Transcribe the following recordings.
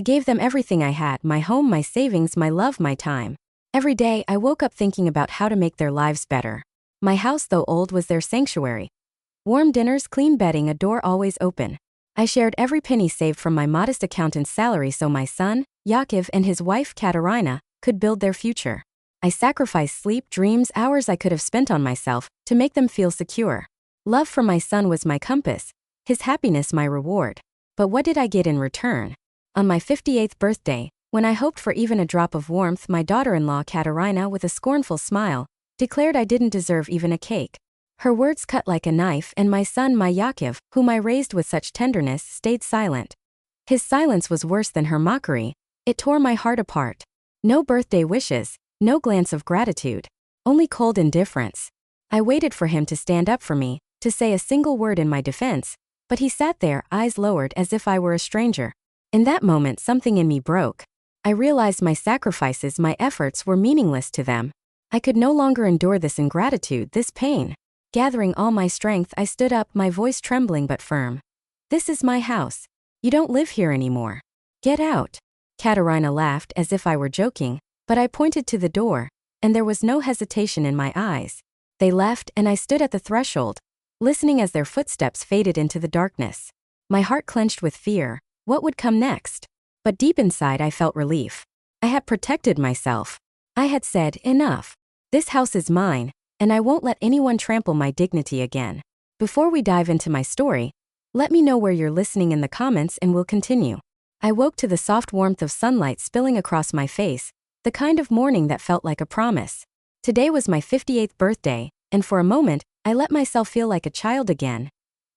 I gave them everything I had, my home, my savings, my love, my time. Every day, I woke up thinking about how to make their lives better. My house, though old, was their sanctuary. Warm dinners, clean bedding, a door always open. I shared every penny saved from my modest accountant's salary so my son, Yaakov, and his wife, Katerina, could build their future. I sacrificed sleep, dreams, hours I could have spent on myself to make them feel secure. Love for my son was my compass, his happiness my reward. But what did I get in return? On my 58th birthday, when I hoped for even a drop of warmth, my daughter-in-law, Katerina, with a scornful smile, declared I didn't deserve even a cake. Her words cut like a knife, and my son, my Yaakov, whom I raised with such tenderness, stayed silent. His silence was worse than her mockery. It tore my heart apart. No birthday wishes, no glance of gratitude, only cold indifference. I waited for him to stand up for me, to say a single word in my defense, but he sat there, eyes lowered as if I were a stranger. In that moment, something in me broke. I realized my sacrifices, my efforts were meaningless to them. I could no longer endure this ingratitude, this pain. Gathering all my strength, I stood up, my voice trembling but firm. This is my house. You don't live here anymore. Get out. Katerina laughed as if I were joking, but I pointed to the door, and there was no hesitation in my eyes. They left, and I stood at the threshold, listening as their footsteps faded into the darkness. My heart clenched with fear. What would come next? But deep inside I felt relief. I had protected myself. I had said, enough. This house is mine, and I won't let anyone trample my dignity again. Before we dive into my story, let me know where you're listening in the comments and we'll continue. I woke to the soft warmth of sunlight spilling across my face, the kind of morning that felt like a promise. Today was my 58th birthday, and for a moment, I let myself feel like a child again,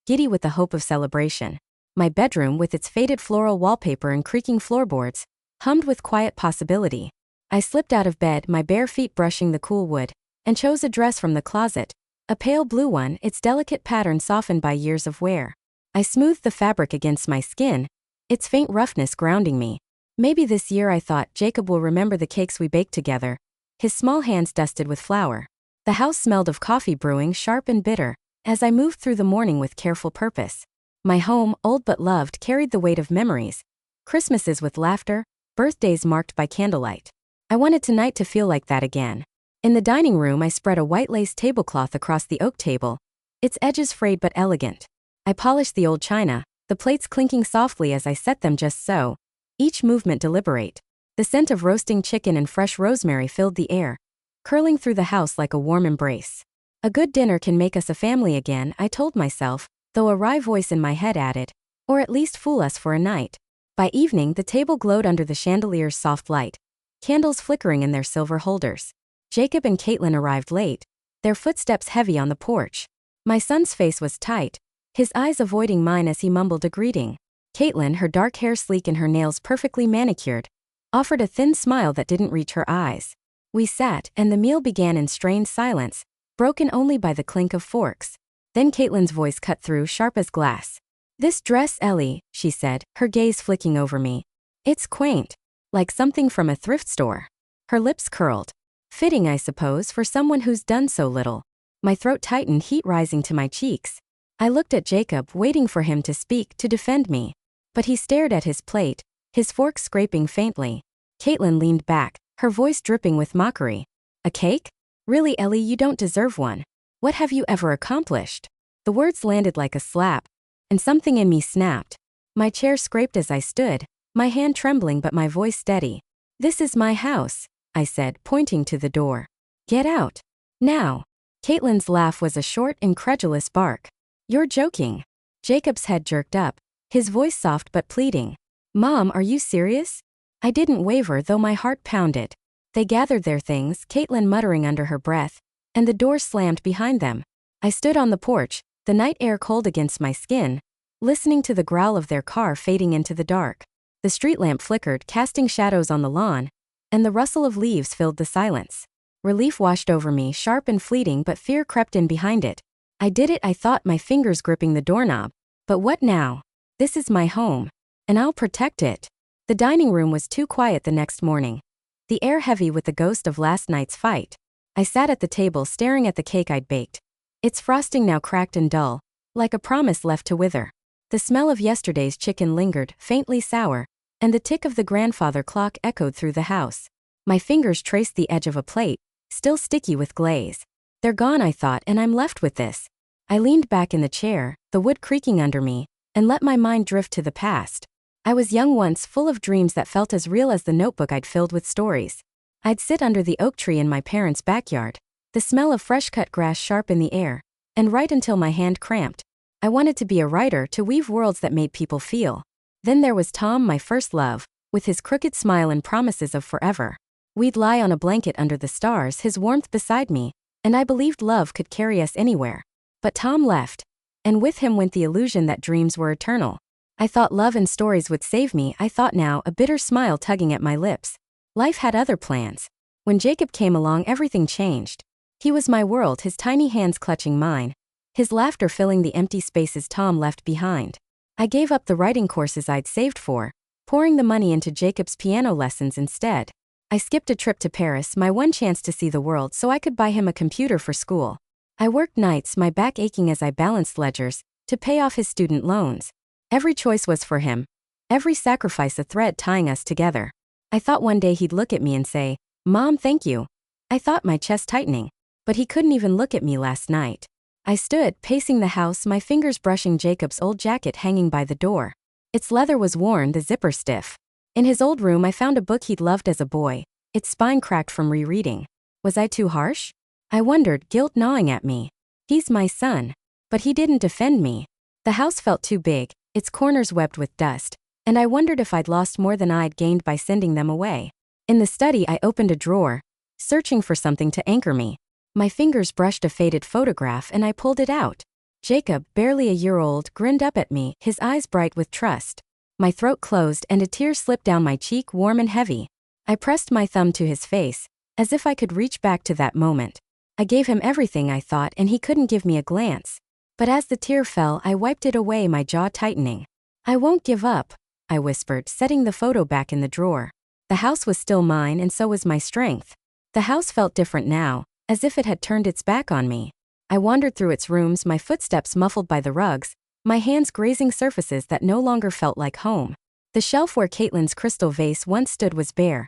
giddy with the hope of celebration. My bedroom, with its faded floral wallpaper and creaking floorboards, hummed with quiet possibility. I slipped out of bed, my bare feet brushing the cool wood, and chose a dress from the closet, a pale blue one, its delicate pattern softened by years of wear. I smoothed the fabric against my skin, its faint roughness grounding me. Maybe this year, I thought, Jacob will remember the cakes we baked together, his small hands dusted with flour. The house smelled of coffee brewing, sharp and bitter, as I moved through the morning with careful purpose. My home, old but loved, carried the weight of memories. Christmases with laughter, birthdays marked by candlelight. I wanted tonight to feel like that again. In the dining room, I spread a white lace tablecloth across the oak table, its edges frayed but elegant. I polished the old china, the plates clinking softly as I set them just so, each movement deliberate. The scent of roasting chicken and fresh rosemary filled the air, curling through the house like a warm embrace. A good dinner can make us a family again, I told myself, though a wry voice in my head added, or at least fool us for a night. By evening, the table glowed under the chandelier's soft light, candles flickering in their silver holders. Jacob and Caitlin arrived late, their footsteps heavy on the porch. My son's face was tight, his eyes avoiding mine as he mumbled a greeting. Caitlin, her dark hair sleek and her nails perfectly manicured, offered a thin smile that didn't reach her eyes. We sat, and the meal began in strained silence, broken only by the clink of forks. Then Caitlin's voice cut through, sharp as glass. This dress, Ellie, she said, her gaze flicking over me. It's quaint, like something from a thrift store. Her lips curled. Fitting, I suppose, for someone who's done so little. My throat tightened, heat rising to my cheeks. I looked at Jacob, waiting for him to speak, to defend me. But he stared at his plate, his fork scraping faintly. Caitlin leaned back, her voice dripping with mockery. A cake? Really, Ellie, you don't deserve one. What have you ever accomplished? The words landed like a slap, and something in me snapped. My chair scraped as I stood, my hand trembling but my voice steady. This is my house, I said, pointing to the door. Get out. Now. Caitlin's laugh was a short, incredulous bark. You're joking. Jacob's head jerked up, his voice soft but pleading. Mom, are you serious? I didn't waver, though my heart pounded. They gathered their things, Caitlin muttering under her breath, and the door slammed behind them. I stood on the porch, the night air cold against my skin, listening to the growl of their car fading into the dark. The street lamp flickered, casting shadows on the lawn, and the rustle of leaves filled the silence. Relief washed over me, sharp and fleeting, but fear crept in behind it. I did it, I thought, my fingers gripping the doorknob. But what now? This is my home, and I'll protect it. The dining room was too quiet the next morning, the air heavy with the ghost of last night's fight. I sat at the table staring at the cake I'd baked, its frosting now cracked and dull, like a promise left to wither. The smell of yesterday's chicken lingered, faintly sour, and the tick of the grandfather clock echoed through the house. My fingers traced the edge of a plate, still sticky with glaze. They're gone, I thought, and I'm left with this. I leaned back in the chair, the wood creaking under me, and let my mind drift to the past. I was young once, full of dreams that felt as real as the notebook I'd filled with stories. I'd sit under the oak tree in my parents' backyard, the smell of fresh-cut grass sharp in the air, and write until my hand cramped. I wanted to be a writer, to weave worlds that made people feel. Then there was Tom, my first love, with his crooked smile and promises of forever. We'd lie on a blanket under the stars, his warmth beside me, and I believed love could carry us anywhere. But Tom left, and with him went the illusion that dreams were eternal. I thought love and stories would save me, I thought now, a bitter smile tugging at my lips. Life had other plans. When Jacob came along, everything changed. He was my world, his tiny hands clutching mine, his laughter filling the empty spaces Tom left behind. I gave up the writing courses I'd saved for, pouring the money into Jacob's piano lessons instead. I skipped a trip to Paris, my one chance to see the world, so I could buy him a computer for school. I worked nights, my back aching as I balanced ledgers, to pay off his student loans. Every choice was for him, every sacrifice a thread tying us together. I thought one day he'd look at me and say, "Mom, thank you." I thought, my chest tightening. But he couldn't even look at me last night. I stood, pacing the house, my fingers brushing Jacob's old jacket hanging by the door. Its leather was worn, the zipper stiff. In his old room I found a book he'd loved as a boy, its spine cracked from rereading. Was I too harsh? I wondered, guilt gnawing at me. He's my son. But he didn't defend me. The house felt too big, its corners webbed with dust, and I wondered if I'd lost more than I'd gained by sending them away. In the study I opened a drawer, searching for something to anchor me. My fingers brushed a faded photograph and I pulled it out. Jacob, barely a year old, grinned up at me, his eyes bright with trust. My throat closed and a tear slipped down my cheek, warm and heavy. I pressed my thumb to his face, as if I could reach back to that moment. I gave him everything, I thought, and he couldn't give me a glance. But as the tear fell, I wiped it away, my jaw tightening. "I won't give up," I whispered, setting the photo back in the drawer. The house was still mine, and so was my strength. The house felt different now, as if it had turned its back on me. I wandered through its rooms, my footsteps muffled by the rugs, my hands grazing surfaces that no longer felt like home. The shelf where Caitlin's crystal vase once stood was bare,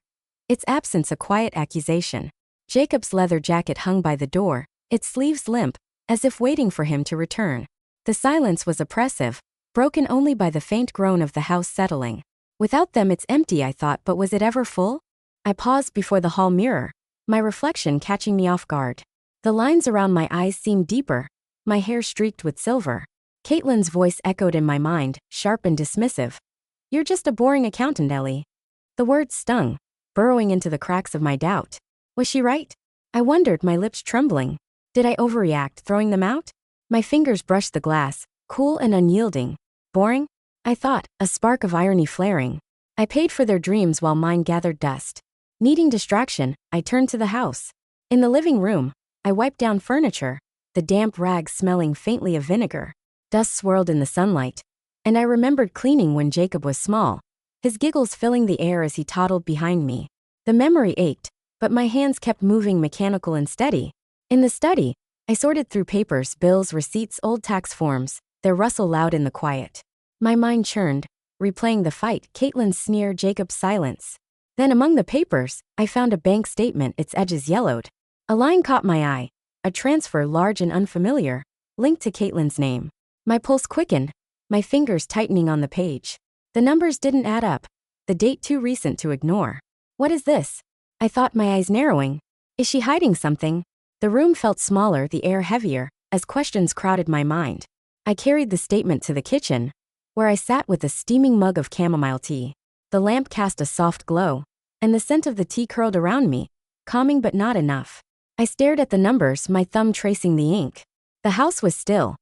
its absence a quiet accusation. Jacob's leather jacket hung by the door, its sleeves limp, as if waiting for him to return. The silence was oppressive, broken only by the faint groan of the house settling. Without them it's empty, I thought, but was it ever full? I paused before the hall mirror, my reflection catching me off guard. The lines around my eyes seemed deeper, my hair streaked with silver. Caitlin's voice echoed in my mind, sharp and dismissive. "You're just a boring accountant, Ellie." The words stung, burrowing into the cracks of my doubt. Was she right? I wondered, my lips trembling. Did I overreact, throwing them out? My fingers brushed the glass, cool and unyielding. Boring? I thought, a spark of irony flaring. I paid for their dreams while mine gathered dust. Needing distraction, I turned to the house. In the living room, I wiped down furniture, the damp rags smelling faintly of vinegar. Dust swirled in the sunlight, and I remembered cleaning when Jacob was small, his giggles filling the air as he toddled behind me. The memory ached, but my hands kept moving, mechanical and steady. In the study, I sorted through papers, bills, receipts, old tax forms, their rustle loud in the quiet. My mind churned, replaying the fight, Caitlin's sneer, Jacob's silence. Then among the papers, I found a bank statement, its edges yellowed. A line caught my eye, a transfer large and unfamiliar, linked to Caitlin's name. My pulse quickened, my fingers tightening on the page. The numbers didn't add up, the date too recent to ignore. What is this? I thought, my eyes narrowing. Is she hiding something? The room felt smaller, the air heavier, as questions crowded my mind. I carried the statement to the kitchen, where I sat with a steaming mug of chamomile tea. The lamp cast a soft glow, and the scent of the tea curled around me, calming but not enough. I stared at the numbers, my thumb tracing the ink. The house was still.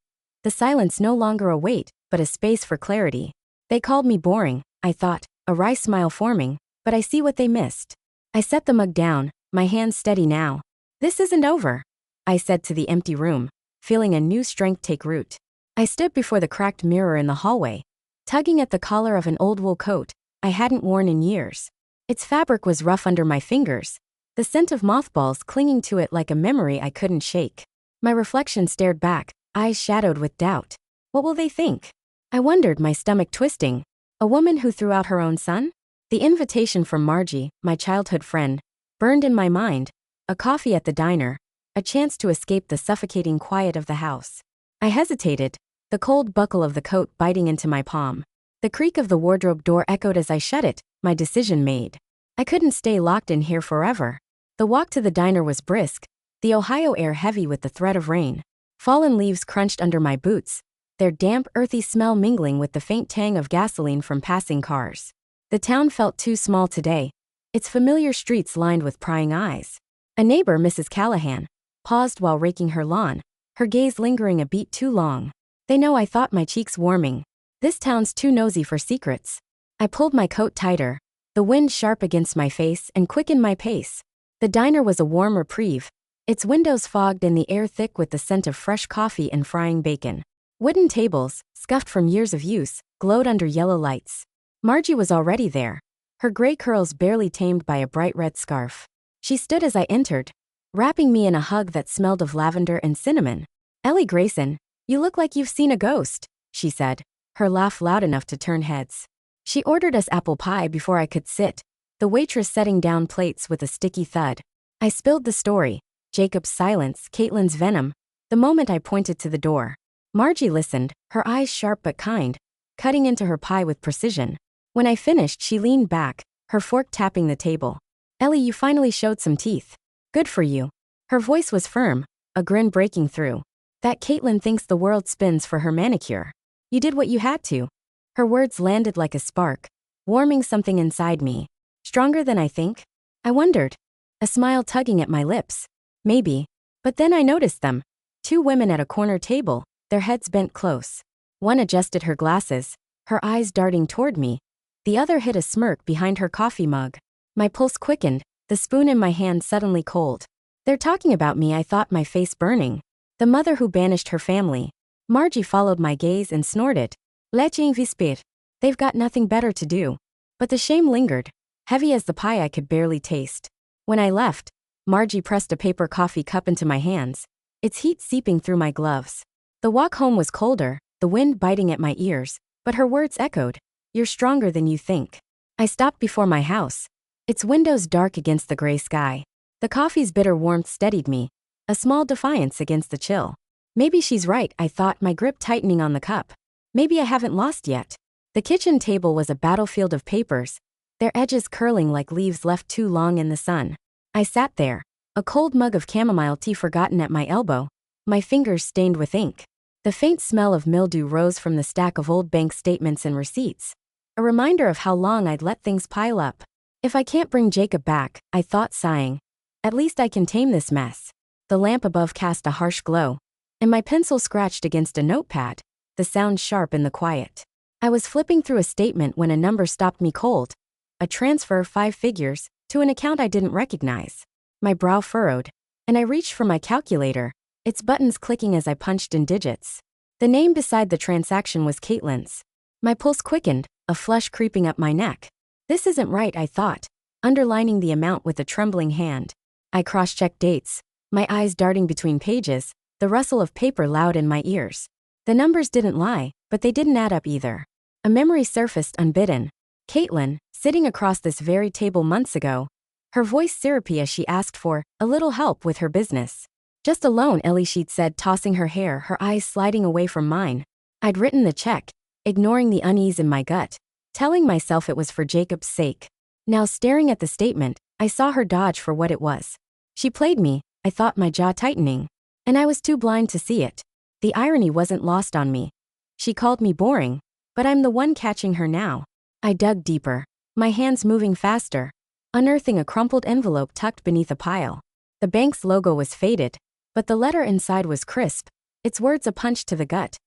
The silence no longer a weight, but a space for clarity. They called me boring, I thought, a wry smile forming, but I see what they missed. I set the mug down, my hands steady now. "This isn't over," I said to the empty room, feeling a new strength take root. I stood before the cracked mirror in the hallway, tugging at the collar of an old wool coat I hadn't worn in years. Its fabric was rough under my fingers, the scent of mothballs clinging to it like a memory I couldn't shake. My reflection stared back, eyes shadowed with doubt. What will they think? I wondered, my stomach twisting. A woman who threw out her own son? The invitation from Margie, my childhood friend, burned in my mind. A coffee at the diner, a chance to escape the suffocating quiet of the house. I hesitated, the cold buckle of the coat biting into my palm. The creak of the wardrobe door echoed as I shut it, my decision made. I couldn't stay locked in here forever. The walk to the diner was brisk, the Ohio air heavy with the threat of rain. Fallen leaves crunched under my boots, their damp, earthy smell mingling with the faint tang of gasoline from passing cars. The town felt too small today, its familiar streets lined with prying eyes. A neighbor, Mrs. Callahan, paused while raking her lawn, her gaze lingering a beat too long. They know, I thought, my cheeks warming. This town's too nosy for secrets. I pulled my coat tighter, the wind sharp against my face, and quickened my pace. The diner was a warm reprieve, its windows fogged and the air thick with the scent of fresh coffee and frying bacon. Wooden tables, scuffed from years of use, glowed under yellow lights. Margie was already there, her gray curls barely tamed by a bright red scarf. She stood as I entered, wrapping me in a hug that smelled of lavender and cinnamon. "Ellie Grayson, you look like you've seen a ghost," she said, her laugh loud enough to turn heads. She ordered us apple pie before I could sit, the waitress setting down plates with a sticky thud. I spilled the story, Jacob's silence, Caitlin's venom, the moment I pointed to the door. Margie listened, her eyes sharp but kind, cutting into her pie with precision. When I finished, she leaned back, her fork tapping the table. "Ellie, you finally showed some teeth. Good for you." Her voice was firm, a grin breaking through. "That Caitlin thinks the world spins for her manicure. You did what you had to." Her words landed like a spark, warming something inside me. Stronger than I think? I wondered. A smile tugging at my lips. Maybe. But then I noticed them. Two women at a corner table, their heads bent close. One adjusted her glasses, her eyes darting toward me. The other hid a smirk behind her coffee mug. My pulse quickened, the spoon in my hand suddenly cold. "They're talking about me," I thought, my face burning. The mother who banished her family. Margie followed my gaze and snorted. "Let's vispir. They've got nothing better to do." But the shame lingered, heavy as the pie I could barely taste. When I left, Margie pressed a paper coffee cup into my hands, its heat seeping through my gloves. The walk home was colder, the wind biting at my ears, but her words echoed. "You're stronger than you think." I stopped before my house, its windows dark against the gray sky. The coffee's bitter warmth steadied me, a small defiance against the chill. Maybe she's right, I thought, my grip tightening on the cup. Maybe I haven't lost yet. The kitchen table was a battlefield of papers, their edges curling like leaves left too long in the sun. I sat there, a cold mug of chamomile tea forgotten at my elbow, my fingers stained with ink. The faint smell of mildew rose from the stack of old bank statements and receipts, a reminder of how long I'd let things pile up. If I can't bring Jacob back, I thought, sighing, at least I can tame this mess. The lamp above cast a harsh glow, and my pencil scratched against a notepad, the sound sharp in the quiet. I was flipping through a statement when a number stopped me cold. A transfer, 5 figures, to an account I didn't recognize. My brow furrowed, and I reached for my calculator, its buttons clicking as I punched in digits. The name beside the transaction was Caitlin's. My pulse quickened, a flush creeping up my neck. This isn't right, I thought, underlining the amount with a trembling hand. I cross-checked dates, my eyes darting between pages, the rustle of paper loud in my ears. The numbers didn't lie, but they didn't add up either. A memory surfaced unbidden. Caitlin, sitting across this very table months ago, her voice syrupy as she asked for a little help with her business. "Just a loan," Ellie, she'd said, tossing her hair, her eyes sliding away from mine. I'd written the check, ignoring the unease in my gut, telling myself it was for Jacob's sake. Now, staring at the statement, I saw her dodge for what it was. She played me, I thought, my jaw tightening. And I was too blind to see it. The irony wasn't lost on me. She called me boring, but I'm the one catching her now. I dug deeper, my hands moving faster, unearthing a crumpled envelope tucked beneath a pile. The bank's logo was faded, but the letter inside was crisp, its words a punch to the gut.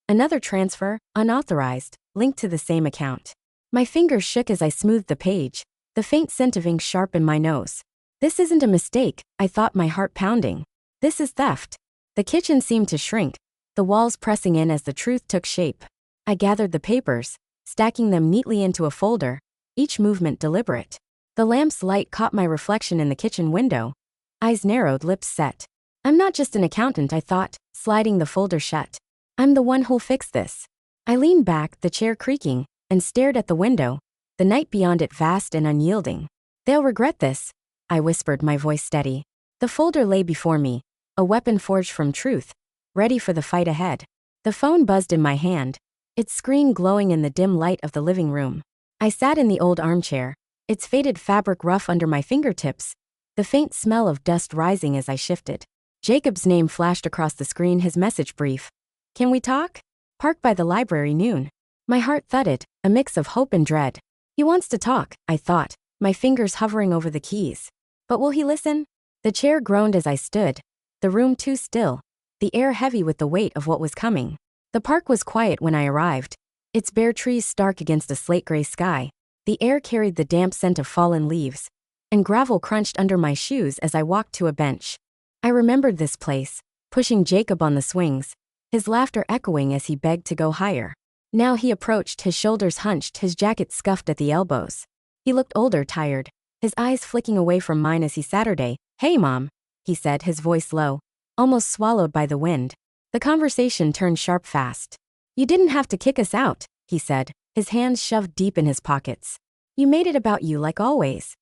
Another transfer, unauthorized, linked to the same account. My fingers shook as I smoothed the page, the faint scent of ink sharp in my nose. This isn't a mistake, I thought, my heart pounding. This is theft. The kitchen seemed to shrink, the walls pressing in as the truth took shape. I gathered the papers, stacking them neatly into a folder, each movement deliberate. The lamp's light caught my reflection in the kitchen window. Eyes narrowed, lips set. I'm not just an accountant, I thought, sliding the folder shut. I'm the one who'll fix this. I leaned back, the chair creaking, and stared at the window, the night beyond it vast and unyielding. They'll regret this, I whispered, my voice steady. The folder lay before me, a weapon forged from truth, ready for the fight ahead. The phone buzzed in my hand, its screen glowing in the dim light of the living room. I sat in the old armchair, its faded fabric rough under my fingertips, the faint smell of dust rising as I shifted. Jacob's name flashed across the screen, his message brief. Can we talk? Park by the library, noon. My heart thudded, a mix of hope and dread. He wants to talk, I thought, my fingers hovering over the keys. But will he listen? The chair groaned as I stood, the room too still, the air heavy with the weight of what was coming. The park was quiet when I arrived, its bare trees stark against a slate-gray sky. The air carried the damp scent of fallen leaves, and gravel crunched under my shoes as I walked to a bench. I remembered this place, pushing Jacob on the swings, his laughter echoing as he begged to go higher. Now he approached, his shoulders hunched, his jacket scuffed at the elbows. He looked older, tired, his eyes flicking away from mine as he Saturday. Hey Mom, he said, his voice low, almost swallowed by the wind. The conversation turned sharp fast. You didn't have to kick us out, he said, his hands shoved deep in his pockets. You made it about you like always.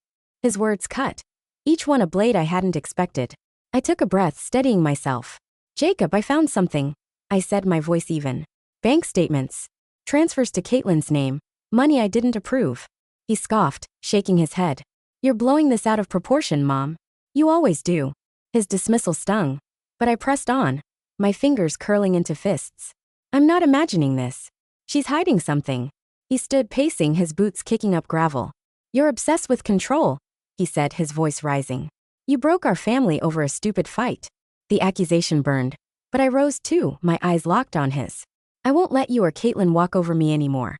His words cut, each one a blade I hadn't expected. I took a breath, steadying myself. Jacob, I found something, I said, my voice even. Bank statements. Transfers to Caitlin's name. Money I didn't approve. He scoffed, shaking his head. You're blowing this out of proportion, Mom. You always do. His dismissal stung. But I pressed on, my fingers curling into fists. I'm not imagining this. She's hiding something. He stood pacing, his boots kicking up gravel. You're obsessed with control, he said, his voice rising. You broke our family over a stupid fight. The accusation burned. But I rose too, my eyes locked on his. I won't let you or Caitlin walk over me anymore,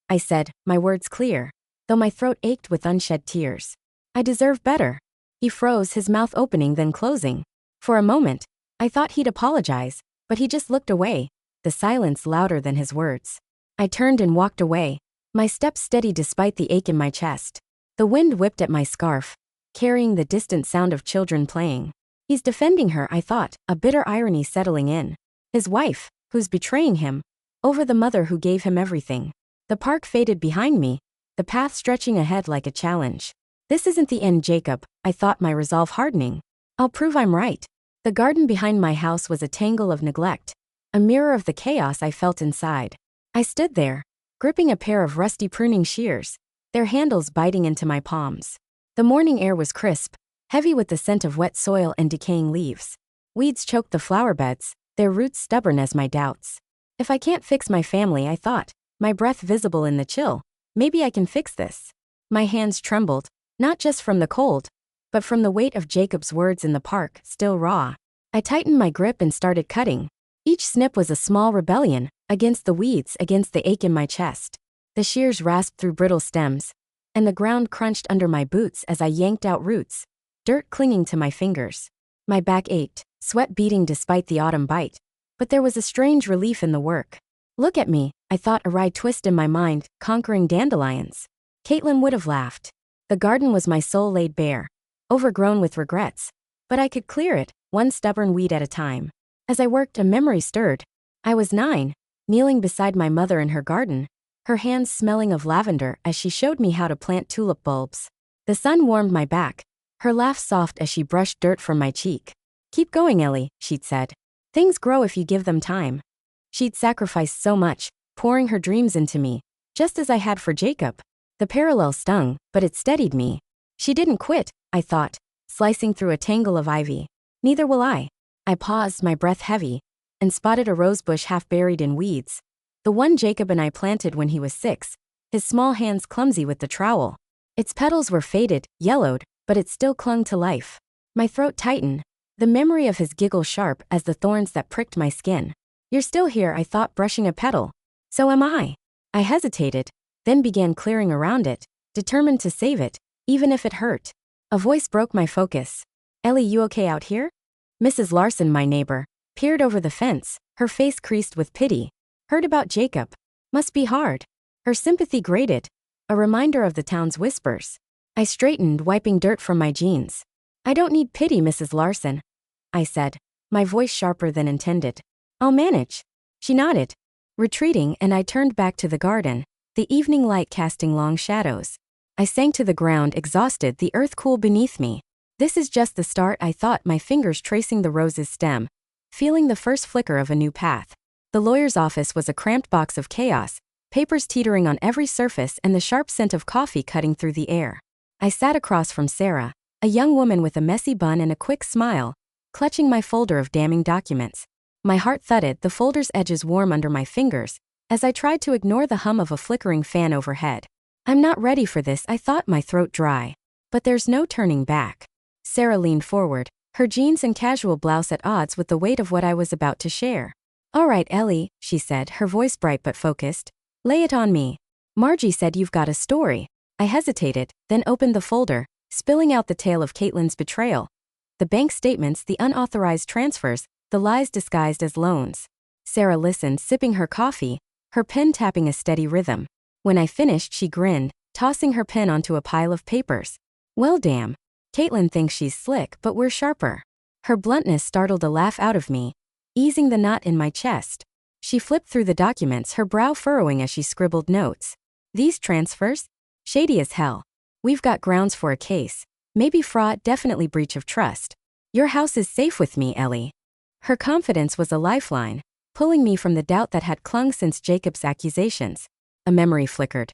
I said, my words clear, though my throat ached with unshed tears. I deserve better. He froze, his mouth opening then closing. For a moment, I thought he'd apologize, but he just looked away, the silence louder than his words. I turned and walked away, my steps steady despite the ache in my chest. The wind whipped at my scarf, carrying the distant sound of children playing. He's defending her, I thought, a bitter irony settling in. His wife, who's betraying him, over the mother who gave him everything. The park faded behind me, the path stretching ahead like a challenge. This isn't the end, Jacob, I thought, my resolve hardening. I'll prove I'm right. The garden behind my house was a tangle of neglect, a mirror of the chaos I felt inside. I stood there, gripping a pair of rusty pruning shears, their handles biting into my palms. The morning air was crisp, heavy with the scent of wet soil and decaying leaves. Weeds choked the flower beds, their roots stubborn as my doubts. If I can't fix my family, I thought, my breath visible in the chill, maybe I can fix this. My hands trembled, not just from the cold, but from the weight of Jacob's words in the park, still raw. I tightened my grip and started cutting. Each snip was a small rebellion, against the weeds, against the ache in my chest. The shears rasped through brittle stems, and the ground crunched under my boots as I yanked out roots, dirt clinging to my fingers. My back ached, sweat beading despite the autumn bite. But there was a strange relief in the work. Look at me, I thought, a wry twist in my mind, conquering dandelions. Caitlin would have laughed. The garden was my soul laid bare, overgrown with regrets. But I could clear it, one stubborn weed at a time. As I worked, a memory stirred. I was 9, kneeling beside my mother in her garden, her hands smelling of lavender as she showed me how to plant tulip bulbs. The sun warmed my back, her laugh soft as she brushed dirt from my cheek. Keep going, Ellie, she'd said. Things grow if you give them time. She'd sacrificed so much, pouring her dreams into me, just as I had for Jacob. The parallel stung, but it steadied me. She didn't quit, I thought, slicing through a tangle of ivy. Neither will I. I paused, my breath heavy, and spotted a rosebush half buried in weeds. The one Jacob and I planted when he was 6, his small hands clumsy with the trowel. Its petals were faded, yellowed, but it still clung to life. My throat tightened, the memory of his giggle sharp as the thorns that pricked my skin. You're still here, I thought, brushing a petal. So am I. I hesitated, then began clearing around it, determined to save it, even if it hurt. A voice broke my focus. Ellie, you okay out here? Mrs. Larson, my neighbor, peered over the fence, her face creased with pity. Heard about Jacob. Must be hard. Her sympathy grated, a reminder of the town's whispers. I straightened, wiping dirt from my jeans. I don't need pity, Mrs. Larson, I said, my voice sharper than intended. I'll manage. She nodded, retreating, and I turned back to the garden. the evening light casting long shadows. I sank to the ground, exhausted, the earth cool beneath me. This is just the start, I thought, my fingers tracing the rose's stem, feeling the first flicker of a new path. The lawyer's office was a cramped box of chaos, papers teetering on every surface and the sharp scent of coffee cutting through the air. I sat across from Sarah, a young woman with a messy bun and a quick smile, clutching my folder of damning documents. My heart thudded, the folder's edges warm under my fingers, as I tried to ignore the hum of a flickering fan overhead. I'm not ready for this, I thought, my throat dry. But there's no turning back. Sarah leaned forward, her jeans and casual blouse at odds with the weight of what I was about to share. All right, Ellie, she said, her voice bright but focused. Lay it on me. Margie said you've got a story. I hesitated, then opened the folder, spilling out the tale of Caitlin's betrayal. The bank statements, the unauthorized transfers, the lies disguised as loans. Sarah listened, sipping her coffee, her pen tapping a steady rhythm. When I finished, she grinned, tossing her pen onto a pile of papers. Well, damn. Caitlin thinks she's slick, but we're sharper. Her bluntness startled a laugh out of me, easing the knot in my chest. She flipped through the documents, her brow furrowing as she scribbled notes. These transfers? Shady as hell. We've got grounds for a case. Maybe fraud, definitely breach of trust. Your house is safe with me, Ellie. Her confidence was a lifeline, pulling me from the doubt that had clung since Jacob's accusations. A memory flickered.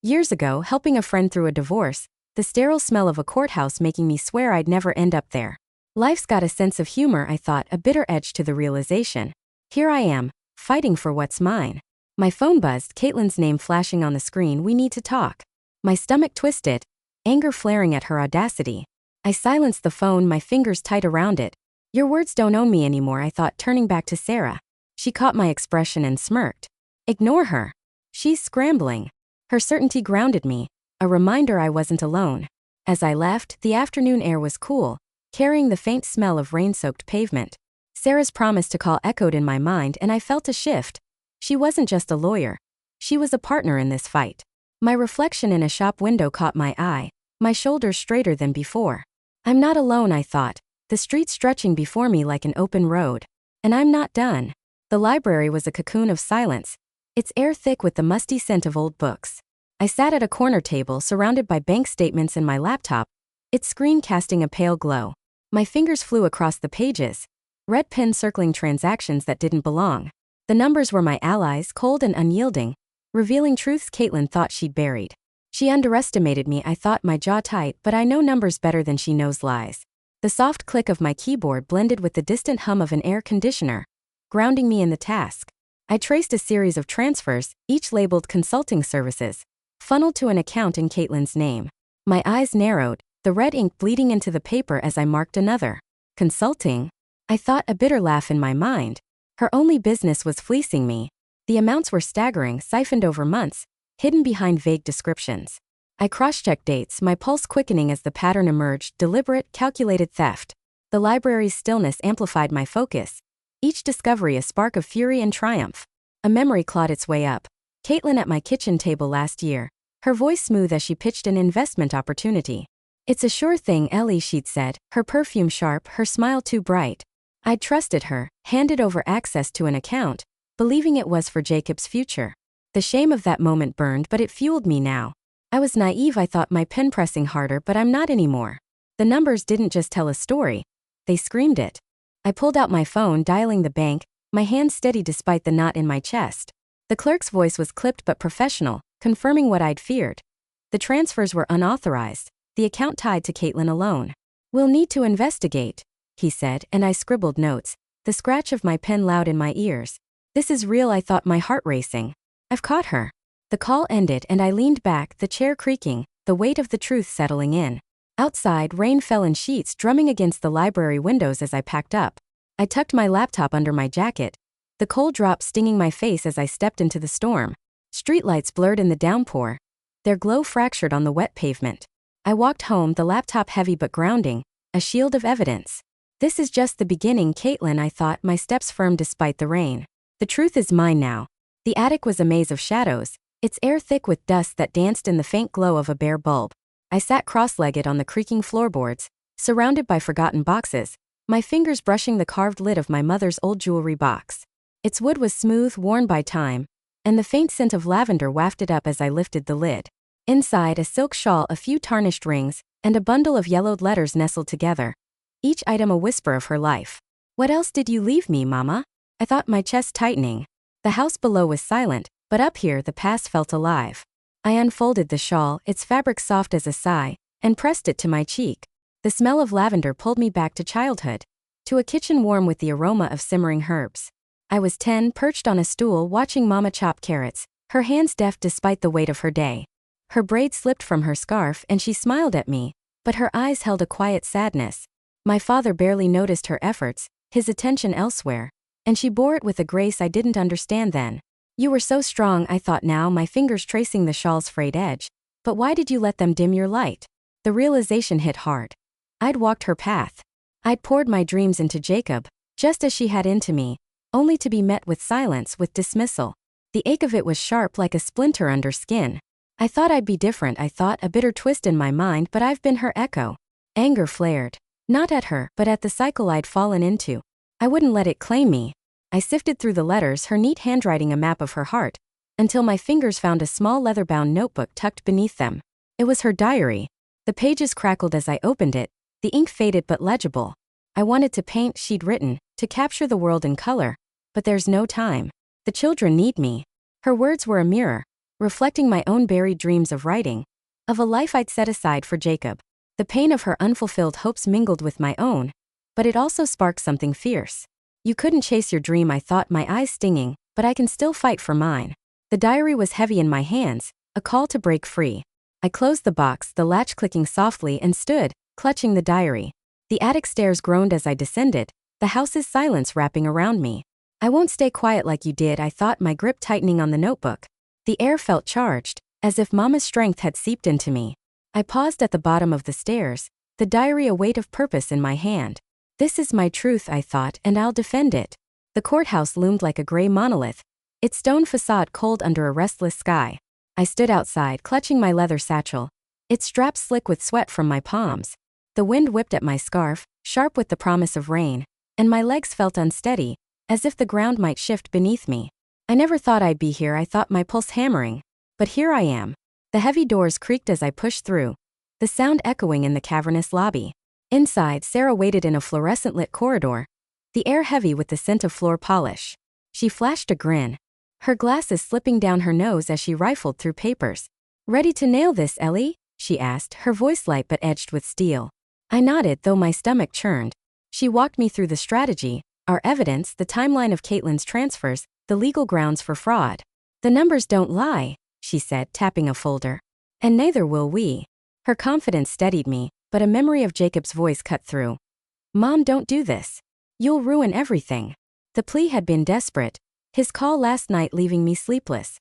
Years ago, helping a friend through a divorce, the sterile smell of a courthouse making me swear I'd never end up there. Life's got a sense of humor, I thought, a bitter edge to the realization. Here I am, fighting for what's mine. My phone buzzed, Caitlin's name flashing on the screen. We need to talk. My stomach twisted, anger flaring at her audacity. I silenced the phone, my fingers tight around it. Your words don't own me anymore, I thought, turning back to Sarah. She caught my expression and smirked. Ignore her. She's scrambling. Her certainty grounded me, a reminder I wasn't alone. As I left, the afternoon air was cool, carrying the faint smell of rain-soaked pavement. Sarah's promise to call echoed in my mind, and I felt a shift. She wasn't just a lawyer. She was a partner in this fight. My reflection in a shop window caught my eye, my shoulders straighter than before. I'm not alone, I thought, the street stretching before me like an open road. And I'm not done. The library was a cocoon of silence, its air thick with the musty scent of old books. I sat at a corner table surrounded by bank statements and my laptop, its screen casting a pale glow. My fingers flew across the pages, red pen circling transactions that didn't belong. The numbers were my allies, cold and unyielding, revealing truths Caitlin thought she'd buried. She underestimated me, I thought, my jaw tight, but I know numbers better than she knows lies. The soft click of my keyboard blended with the distant hum of an air conditioner, grounding me in the task. I traced a series of transfers, each labeled consulting services, funneled to an account in Caitlin's name. My eyes narrowed, the red ink bleeding into the paper as I marked another. Consulting? I thought, a bitter laugh in my mind. Her only business was fleecing me. The amounts were staggering, siphoned over months, hidden behind vague descriptions. I cross-checked dates, my pulse quickening as the pattern emerged, deliberate, calculated theft. The library's stillness amplified my focus, each discovery a spark of fury and triumph. A memory clawed its way up. Caitlin at my kitchen table last year, her voice smooth as she pitched an investment opportunity. It's a sure thing, Ellie, she'd said, her perfume sharp, her smile too bright. I'd trusted her, handed over access to an account, believing it was for Jacob's future. The shame of that moment burned, but it fueled me now. I was naive, I thought, my pen pressing harder, but I'm not anymore. The numbers didn't just tell a story, they screamed it. I pulled out my phone, dialing the bank, my hand steady despite the knot in my chest. The clerk's voice was clipped but professional, confirming what I'd feared. The transfers were unauthorized, the account tied to Caitlin alone. We'll need to investigate, he said, and I scribbled notes, the scratch of my pen loud in my ears. This is real, I thought, my heart racing. I've caught her. The call ended and I leaned back, the chair creaking, the weight of the truth settling in. Outside, rain fell in sheets drumming against the library windows as I packed up. I tucked my laptop under my jacket, the cold drops stinging my face as I stepped into the storm. Streetlights blurred in the downpour, their glow fractured on the wet pavement. I walked home, the laptop heavy but grounding, a shield of evidence. This is just the beginning, Caitlin, I thought, my steps firm despite the rain. The truth is mine now. The attic was a maze of shadows, its air thick with dust that danced in the faint glow of a bare bulb. I sat cross-legged on the creaking floorboards, surrounded by forgotten boxes, my fingers brushing the carved lid of my mother's old jewelry box. Its wood was smooth, worn by time, and the faint scent of lavender wafted up as I lifted the lid. Inside, a silk shawl, a few tarnished rings, and a bundle of yellowed letters nestled together, each item a whisper of her life. "What else did you leave me, Mama?" I thought, my chest tightening. The house below was silent, but up here the past felt alive. I unfolded the shawl, its fabric soft as a sigh, and pressed it to my cheek. The smell of lavender pulled me back to childhood, to a kitchen warm with the aroma of simmering herbs. I was 10, perched on a stool watching Mama chop carrots, her hands deft despite the weight of her day. Her braid slipped from her scarf and she smiled at me, but her eyes held a quiet sadness. My father barely noticed her efforts, his attention elsewhere, and she bore it with a grace I didn't understand then. "You were so strong," I thought now, my fingers tracing the shawl's frayed edge. "But why did you let them dim your light?" The realization hit hard. I'd walked her path. I'd poured my dreams into Jacob, just as she had into me, only to be met with silence, with dismissal. The ache of it was sharp like a splinter under skin. I thought I'd be different, I thought, a bitter twist in my mind, but I've been her echo. Anger flared. Not at her, but at the cycle I'd fallen into. I wouldn't let it claim me. I sifted through the letters, her neat handwriting a map of her heart, until my fingers found a small leather-bound notebook tucked beneath them. It was her diary. The pages crackled as I opened it, the ink faded but legible. I wanted to paint, she'd written, to capture the world in color. But there's no time. The children need me. Her words were a mirror, reflecting my own buried dreams of writing, of a life I'd set aside for Jacob. The pain of her unfulfilled hopes mingled with my own, but it also sparked something fierce. "You couldn't chase your dream," I thought, my eyes stinging, "but I can still fight for mine." The diary was heavy in my hands, a call to break free. I closed the box, the latch clicking softly, and stood, clutching the diary. The attic stairs groaned as I descended, the house's silence wrapping around me. "I won't stay quiet like you did," I thought, my grip tightening on the notebook. The air felt charged, as if Mama's strength had seeped into me. I paused at the bottom of the stairs, the diary a weight of purpose in my hand. "This is my truth," I thought, "and I'll defend it." The courthouse loomed like a gray monolith, its stone facade cold under a restless sky. I stood outside, clutching my leather satchel, its straps slick with sweat from my palms. The wind whipped at my scarf, sharp with the promise of rain, and my legs felt unsteady, as if the ground might shift beneath me. I never thought I'd be here, I thought, my pulse hammering. But here I am. The heavy doors creaked as I pushed through, the sound echoing in the cavernous lobby. Inside, Sarah waited in a fluorescent-lit corridor, the air heavy with the scent of floor polish. She flashed a grin, her glasses slipping down her nose as she rifled through papers. "Ready to nail this, Ellie?" she asked, her voice light but edged with steel. I nodded, though my stomach churned. She walked me through the strategy, our evidence, the timeline of Caitlin's transfers, the legal grounds for fraud. "The numbers don't lie," she said, tapping a folder. "And neither will we." Her confidence steadied me, but a memory of Jacob's voice cut through. "Mom, don't do this. You'll ruin everything." The plea had been desperate, his call last night leaving me sleepless.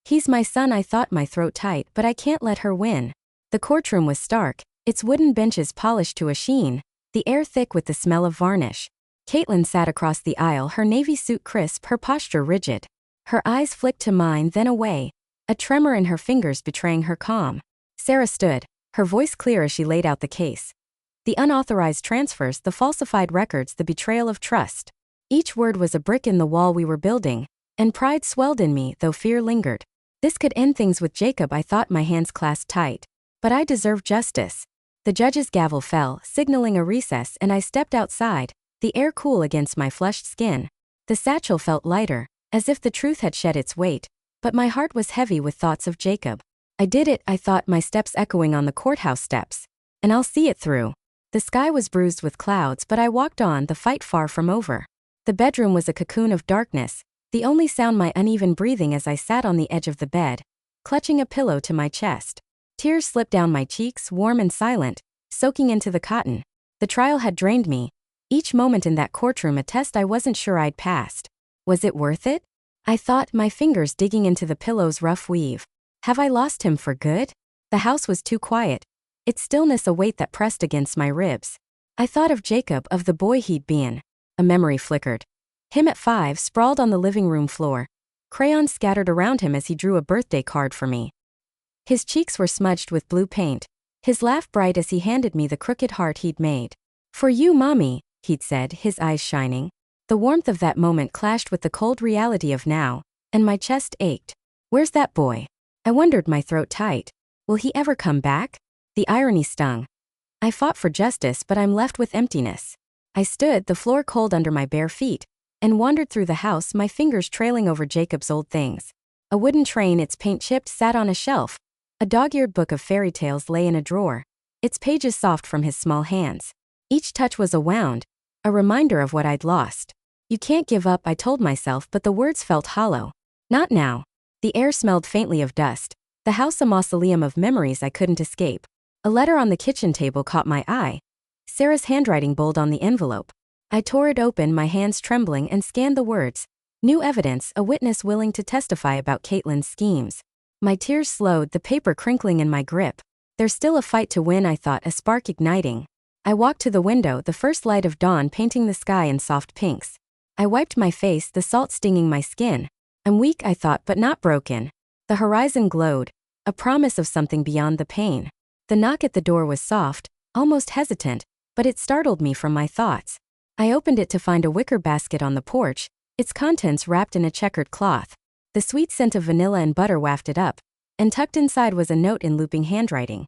"He's my son," I thought, my throat tight, "but I can't let her win." The courtroom was stark, its wooden benches polished to a sheen, the air thick with the smell of varnish. Caitlin sat across the aisle, her navy suit crisp, her posture rigid. Her eyes flicked to mine, then away, a tremor in her fingers betraying her calm. Sarah stood, her voice clear as she laid out the case. The unauthorized transfers, the falsified records, the betrayal of trust. Each word was a brick in the wall we were building, and pride swelled in me, though fear lingered. This could end things with Jacob, I thought, my hands clasped tight. But I deserved justice. The judge's gavel fell, signaling a recess, and I stepped outside, the air cool against my flushed skin. The satchel felt lighter, as if the truth had shed its weight, but my heart was heavy with thoughts of Jacob. I did it, I thought, my steps echoing on the courthouse steps. And I'll see it through. The sky was bruised with clouds, but I walked on, the fight far from over. The bedroom was a cocoon of darkness, the only sound my uneven breathing as I sat on the edge of the bed, clutching a pillow to my chest. Tears slipped down my cheeks, warm and silent, soaking into the cotton. The trial had drained me, each moment in that courtroom a test I wasn't sure I'd passed. Was it worth it? I thought, my fingers digging into the pillow's rough weave. Have I lost him for good? The house was too quiet, its stillness a weight that pressed against my ribs. I thought of Jacob, of the boy he'd been. A memory flickered. Him at 5, sprawled on the living room floor, crayons scattered around him as he drew a birthday card for me. His cheeks were smudged with blue paint, his laugh bright as he handed me the crooked heart he'd made. "For you, Mommy," he'd said, his eyes shining. The warmth of that moment clashed with the cold reality of now, and my chest ached. Where's that boy? I wondered, my throat tight. Will he ever come back? The irony stung. I fought for justice, but I'm left with emptiness. I stood, the floor cold under my bare feet, and wandered through the house, my fingers trailing over Jacob's old things. A wooden train, its paint chipped, sat on a shelf. A dog-eared book of fairy tales lay in a drawer, its pages soft from his small hands. Each touch was a wound, a reminder of what I'd lost. You can't give up, I told myself, but the words felt hollow. Not now. The air smelled faintly of dust, the house a mausoleum of memories I couldn't escape. A letter on the kitchen table caught my eye. Sarah's handwriting bold on the envelope. I tore it open, my hands trembling, and scanned the words. New evidence, a witness willing to testify about Caitlin's schemes. My tears slowed, the paper crinkling in my grip. There's still a fight to win, I thought, a spark igniting. I walked to the window, the first light of dawn painting the sky in soft pinks. I wiped my face, the salt stinging my skin. I'm weak, I thought, but not broken. The horizon glowed, a promise of something beyond the pain. The knock at the door was soft, almost hesitant, but it startled me from my thoughts. I opened it to find a wicker basket on the porch, its contents wrapped in a checkered cloth. The sweet scent of vanilla and butter wafted up, and tucked inside was a note in looping handwriting.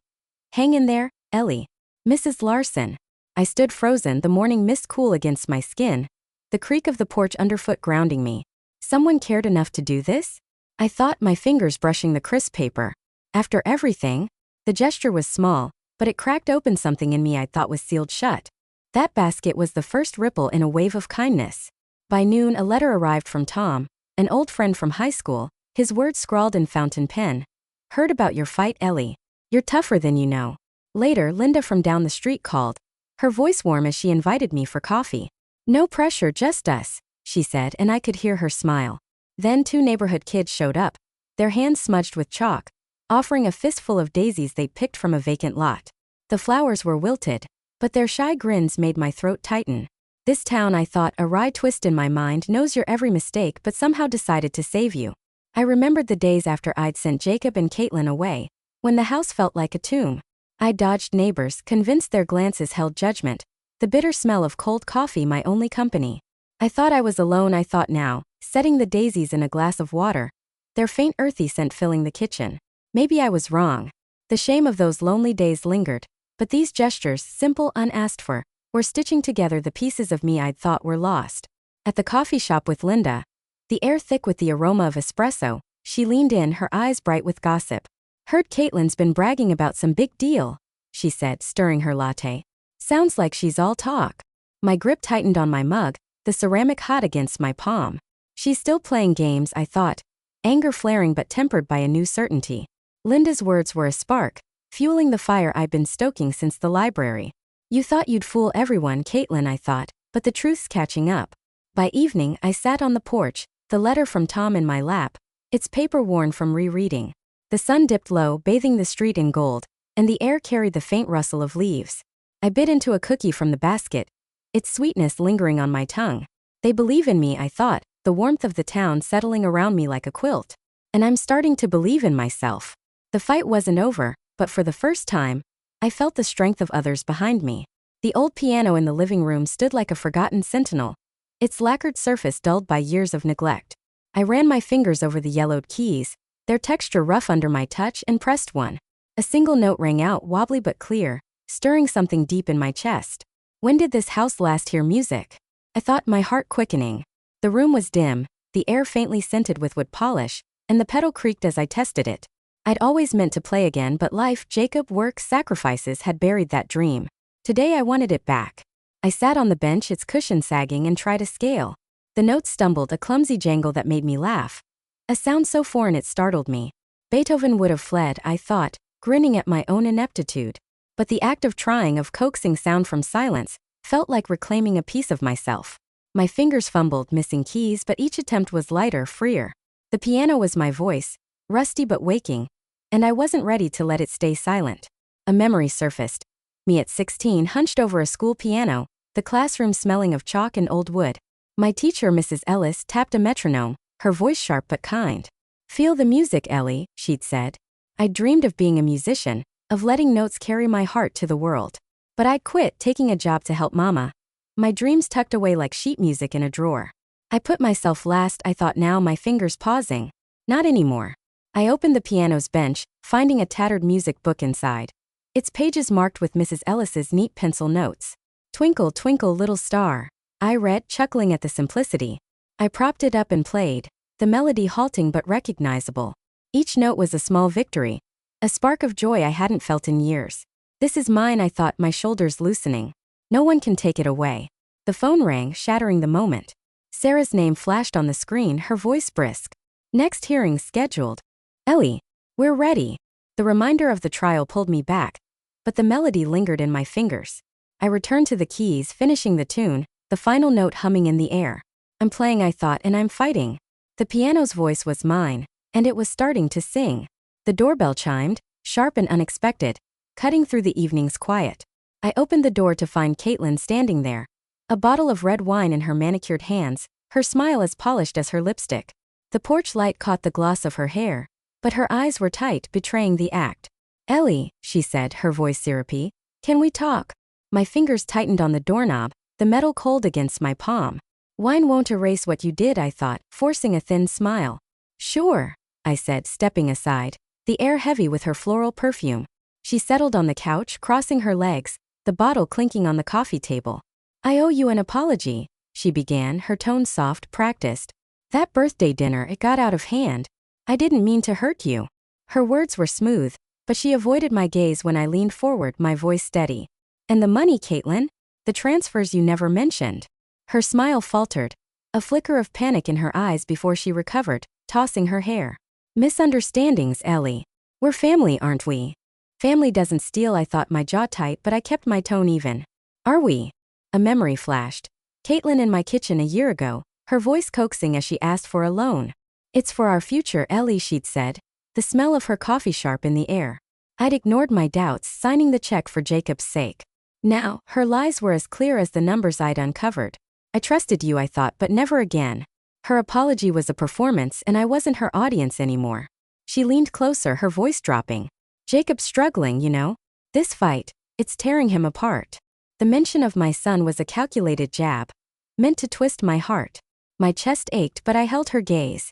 Hang in there, Ellie. Mrs. Larson. I stood frozen, the morning mist cool against my skin, the creak of the porch underfoot grounding me. Someone cared enough to do this? I thought, my fingers brushing the crisp paper. After everything? The gesture was small, but it cracked open something in me I thought was sealed shut. That basket was the first ripple in a wave of kindness. By noon, a letter arrived from Tom, an old friend from high school, his words scrawled in fountain pen. Heard about your fight, Ellie. You're tougher than you know. Later, Linda from down the street called, her voice warm as she invited me for coffee. No pressure, just us, she said, and I could hear her smile. Then 2 neighborhood kids showed up, their hands smudged with chalk, offering a fistful of daisies they'd picked from a vacant lot. The flowers were wilted, but their shy grins made my throat tighten. This town, I thought, a wry twist in my mind, knows your every mistake but somehow decided to save you. I remembered the days after I'd sent Jacob and Caitlin away, when the house felt like a tomb. I dodged neighbors, convinced their glances held judgment, the bitter smell of cold coffee my only company. I thought I was alone, I thought now, setting the daisies in a glass of water, their faint earthy scent filling the kitchen. Maybe I was wrong. The shame of those lonely days lingered, but these gestures, simple, unasked for, were stitching together the pieces of me I'd thought were lost. At the coffee shop with Linda, the air thick with the aroma of espresso, she leaned in, her eyes bright with gossip. Heard Caitlin's been bragging about some big deal, she said, stirring her latte. Sounds like she's all talk. My grip tightened on my mug, the ceramic hot against my palm. She's still playing games, I thought, anger flaring but tempered by a new certainty. Linda's words were a spark, fueling the fire I'd been stoking since the library. You thought you'd fool everyone, Caitlin, I thought, but the truth's catching up. By evening, I sat on the porch, the letter from Tom in my lap, its paper worn from rereading. The sun dipped low, bathing the street in gold, and the air carried the faint rustle of leaves. I bit into a cookie from the basket, its sweetness lingering on my tongue. They believe in me, I thought, the warmth of the town settling around me like a quilt. And I'm starting to believe in myself. The fight wasn't over, but for the first time, I felt the strength of others behind me. The old piano in the living room stood like a forgotten sentinel, its lacquered surface dulled by years of neglect. I ran my fingers over the yellowed keys, their texture rough under my touch, and pressed one. A single note rang out, wobbly but clear, stirring something deep in my chest. When did this house last hear music? I thought, my heart quickening. The room was dim, the air faintly scented with wood polish, and the pedal creaked as I tested it. I'd always meant to play again, but life, Jacob, work, sacrifices had buried that dream. Today I wanted it back. I sat on the bench, its cushion sagging, and tried a scale. The notes stumbled, a clumsy jangle that made me laugh. A sound so foreign it startled me. Beethoven would have fled, I thought, grinning at my own ineptitude. But the act of trying, of coaxing sound from silence, felt like reclaiming a piece of myself. My fingers fumbled, missing keys, but each attempt was lighter, freer. The piano was my voice, rusty but waking, and I wasn't ready to let it stay silent. A memory surfaced. Me at 16, hunched over a school piano, the classroom smelling of chalk and old wood. My teacher, Mrs. Ellis, tapped a metronome, her voice sharp but kind. Feel the music, Ellie, she'd said. I'd dreamed of being a musician, of letting notes carry my heart to the world. But I'd quit, taking a job to help Mama. My dreams tucked away like sheet music in a drawer. I put myself last, I thought, now my fingers pausing. Not anymore. I opened the piano's bench, finding a tattered music book inside. Its pages marked with Mrs. Ellis's neat pencil notes. Twinkle, twinkle, little star, I read, chuckling at the simplicity. I propped it up and played, the melody halting but recognizable. Each note was a small victory, a spark of joy I hadn't felt in years. This is mine, I thought, my shoulders loosening. No one can take it away. The phone rang, shattering the moment. Sarah's name flashed on the screen, her voice brisk. Next hearing scheduled. Ellie, we're ready. The reminder of the trial pulled me back, but the melody lingered in my fingers. I returned to the keys, finishing the tune, the final note humming in the air. I'm playing, I thought, and I'm fighting. The piano's voice was mine, and it was starting to sing. The doorbell chimed, sharp and unexpected, cutting through the evening's quiet. I opened the door to find Caitlin standing there, a bottle of red wine in her manicured hands, her smile as polished as her lipstick. The porch light caught the gloss of her hair, but her eyes were tight, betraying the act. Ellie, she said, her voice syrupy, can we talk? My fingers tightened on the doorknob, the metal cold against my palm. Wine won't erase what you did, I thought, forcing a thin smile. Sure, I said, stepping aside, the air heavy with her floral perfume. She settled on the couch, crossing her legs, the bottle clinking on the coffee table. I owe you an apology, she began, her tone soft, practiced. That birthday dinner, it got out of hand. I didn't mean to hurt you. Her words were smooth, but she avoided my gaze when I leaned forward, my voice steady. And the money, Caitlin? The transfers you never mentioned. Her smile faltered, a flicker of panic in her eyes before she recovered, tossing her hair. Misunderstandings, Ellie. We're family, aren't we? Family doesn't steal, I thought, my jaw tight, but I kept my tone even. Are we? A memory flashed. Caitlin in my kitchen a year ago, her voice coaxing as she asked for a loan. It's for our future, Ellie, she'd said, the smell of her coffee sharp in the air. I'd ignored my doubts, signing the check for Jacob's sake. Now, her lies were as clear as the numbers I'd uncovered. I trusted you, I thought, but never again. Her apology was a performance, and I wasn't her audience anymore. She leaned closer, her voice dropping. Jacob's struggling, you know. This fight, it's tearing him apart. The mention of my son was a calculated jab, meant to twist my heart. My chest ached, but I held her gaze.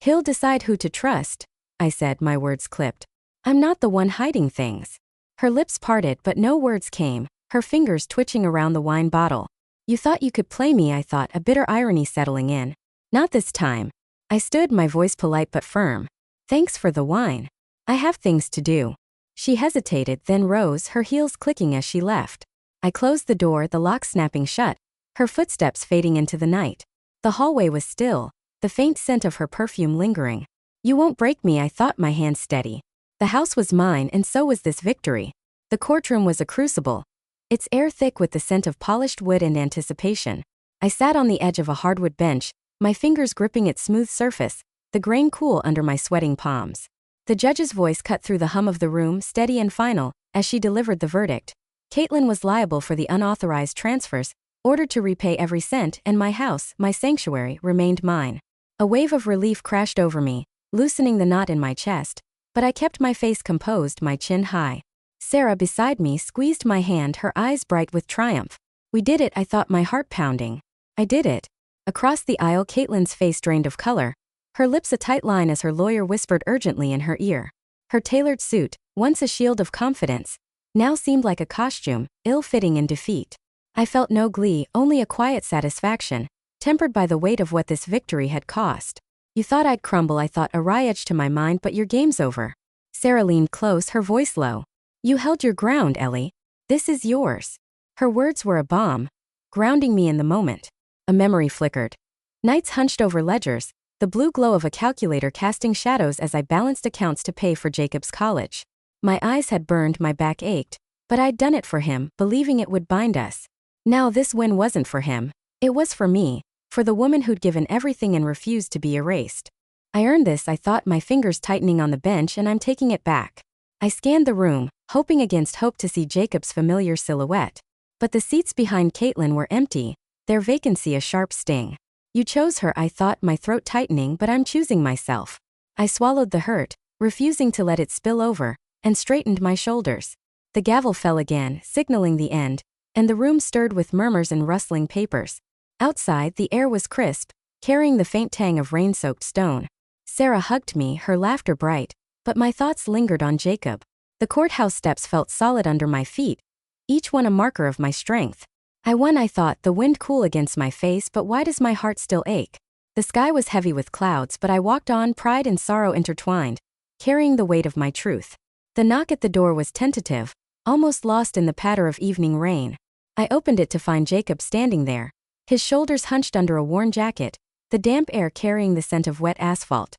He'll decide who to trust, I said, my words clipped. I'm not the one hiding things. Her lips parted, but no words came, her fingers twitching around the wine bottle. You thought you could play me, I thought, a bitter irony settling in. Not this time. I stood, my voice polite but firm. Thanks for the wine. I have things to do. She hesitated, then rose, her heels clicking as she left. I closed the door, the lock snapping shut, her footsteps fading into the night. The hallway was still, the faint scent of her perfume lingering. You won't break me, I thought, my hand steady. The house was mine, and so was this victory. The courtroom was a crucible, its air thick with the scent of polished wood and anticipation. I sat on the edge of a hardwood bench, my fingers gripping its smooth surface, the grain cool under my sweating palms. The judge's voice cut through the hum of the room, steady and final, as she delivered the verdict. Caitlin was liable for the unauthorized transfers, ordered to repay every cent, and my house, my sanctuary, remained mine. A wave of relief crashed over me, loosening the knot in my chest, but I kept my face composed, my chin high. Sarah beside me squeezed my hand, her eyes bright with triumph. We did it, I thought, my heart pounding. I did it. Across the aisle, Caitlin's face drained of color, her lips a tight line as her lawyer whispered urgently in her ear. Her tailored suit, once a shield of confidence, now seemed like a costume, ill-fitting in defeat. I felt no glee, only a quiet satisfaction, tempered by the weight of what this victory had cost. You thought I'd crumble, I thought, a wry edge to my mind, but your game's over. Sarah leaned close, her voice low. You held your ground, Ellie. This is yours. Her words were a bomb, grounding me in the moment. A memory flickered. Nights hunched over ledgers, the blue glow of a calculator casting shadows as I balanced accounts to pay for Jacob's college. My eyes had burned, my back ached, but I'd done it for him, believing it would bind us. Now this win wasn't for him. It was for me, for the woman who'd given everything and refused to be erased. I earned this, I thought, my fingers tightening on the bench, and I'm taking it back. I scanned the room, hoping against hope to see Jacob's familiar silhouette. But the seats behind Caitlin were empty, their vacancy a sharp sting. You chose her, I thought, my throat tightening, but I'm choosing myself. I swallowed the hurt, refusing to let it spill over, and straightened my shoulders. The gavel fell again, signaling the end, and the room stirred with murmurs and rustling papers. Outside, the air was crisp, carrying the faint tang of rain-soaked stone. Sarah hugged me, her laughter bright, but my thoughts lingered on Jacob. The courthouse steps felt solid under my feet, each one a marker of my strength. I won, I thought, the wind cool against my face, but why does my heart still ache? The sky was heavy with clouds, but I walked on, pride and sorrow intertwined, carrying the weight of my truth. The knock at the door was tentative, almost lost in the patter of evening rain. I opened it to find Jacob standing there, his shoulders hunched under a worn jacket, the damp air carrying the scent of wet asphalt.